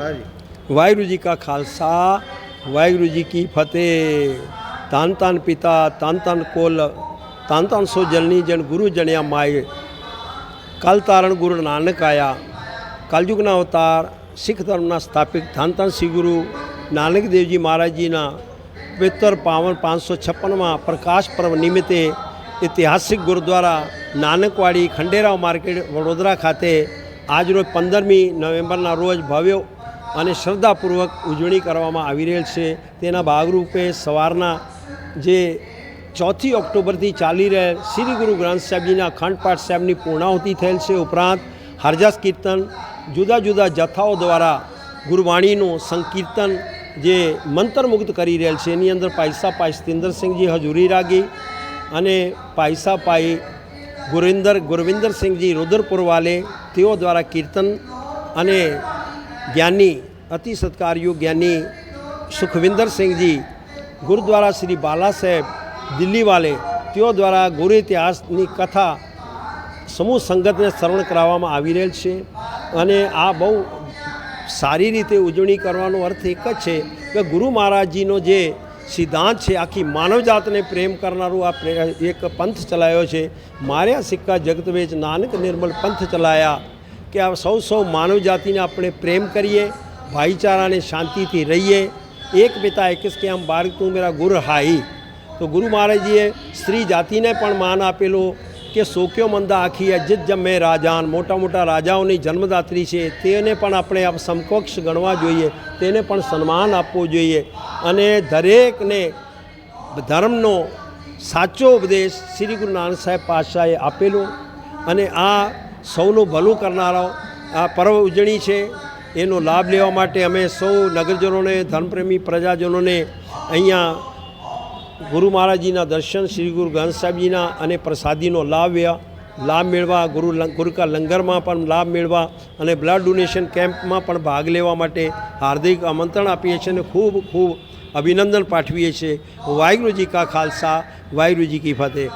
वाहिगुरु जी का खालसा वाहिगुरु जी की फतेह। तान तान पिता तान तान कोल तान तान सो जननी जन गुरु जनिया माए। कल तारण गुरु नानक आया। कलयुगना अवतार सिख धर्मना स्थापित धन धन श्री गुरु नानक देव जी महाराज जी ना पवित्र पावन 556 प्रकाश पर्व निमित्ते ऐतिहासिक गुरुद्वारा नानकवाड़ी खंडेराव मार्केट वडोदरा खाते आज रोज 15મી નવેમ્બરના રોજ ભવ્ય અને શ્રદ્ધાપૂર્વક ઉજવણી કરવામાં આવી રહેલ છે। તેના ભાગરૂપે સવારના જે 4 ઓક્ટોબરથી ચાલી રહેલ શ્રી ગુરુ ગ્રંથ સાહેબજીના અખંડ સાહેબની પૂર્ણાહુતિ થયેલ છે। ઉપરાંત હરજાસ કીર્તન જુદા જુદા જથ્થાઓ દ્વારા ગુરુવાણીનું સંકીર્તન જે મંત્રમુગ્ધ કરી રહેલ છે। એની અંદર પાયસા પાઈ સતિન્દરસિંહજી હજુરી રાગી અને પાયસા પાઈ ગુરવિંદરસિંહજી રુદ્રપુર વાલે તેઓ દ્વારા કીર્તન અને જ્ઞાની અતિ સત્કાર્યો જ્ઞાની સુખવિંદરસિંહજી ગુરુદ્વારા શ્રી બાલા સાહેબ દિલ્હી વાલે તેઓ દ્વારા ગુરુ ઇતિહાસની કથા સમૂહ સંગતને શ્રવણ કરાવવામાં આવી રહેલ છે। અને આ બહુ સારી રીતે ઉજવણી કરવાનો અર્થ એક જ છે કે ગુરુ મહારાજજીનો જે સિદ્ધાંત છે આખી માનવજાતને પ્રેમ કરનારું આ એક પંથ ચલાવ્યો છે। માર્યા સિક્કા જગત વેચ નાનક નિર્મલ પંથ ચલાયા કે આ સૌ માનવજાતિને આપણે પ્રેમ કરીએ, ભાઈચારાને શાંતિથી રહીએ। એક પિતા એકસ કે આમ બાર તું મેરા ગુરુ હાઈ। તો ગુરુ મહારાજજીએ સ્ત્રી જાતિને પણ માન આપેલું કે સોક્યો મંદા આખી અજ્જત જમે રાજાન। મોટા મોટા રાજાઓની જન્મદાત્રી છે તેને પણ આપણે આ સમકક્ષ ગણવા જોઈએ, તેને પણ સન્માન આપવું જોઈએ। અને દરેકને ધર્મનો સાચો ઉપદેશ શ્રી ગુરુ નાનક સાહેબ પાતશાહે આપેલો અને આ સૌનું ભલું કરનારો આ પર્વ ઉજવણી છે। એનો લાભ લેવા માટે અમે સૌ નગરજનોને ધર્મપ્રેમી પ્રજાજનોને અહીંયા ગુરુ મહારાજજીના દર્શન શ્રી ગુરુ ગ્રંથ સાહેબજીના અને પ્રસાદીનો લાભ મેળવા ગુરુ કા લંગરમાં પણ લાભ મેળવા અને બ્લડ ડોનેશન કેમ્પમાં પણ ભાગ લેવા માટે હાર્દિક આમંત્રણ આપીએ છીએ અને ખૂબ ખૂબ અભિનંદન પાઠવીએ છીએ। વાહિગુરુજી કા ખાલસા વાહિગુરુજી કી ફતેહ।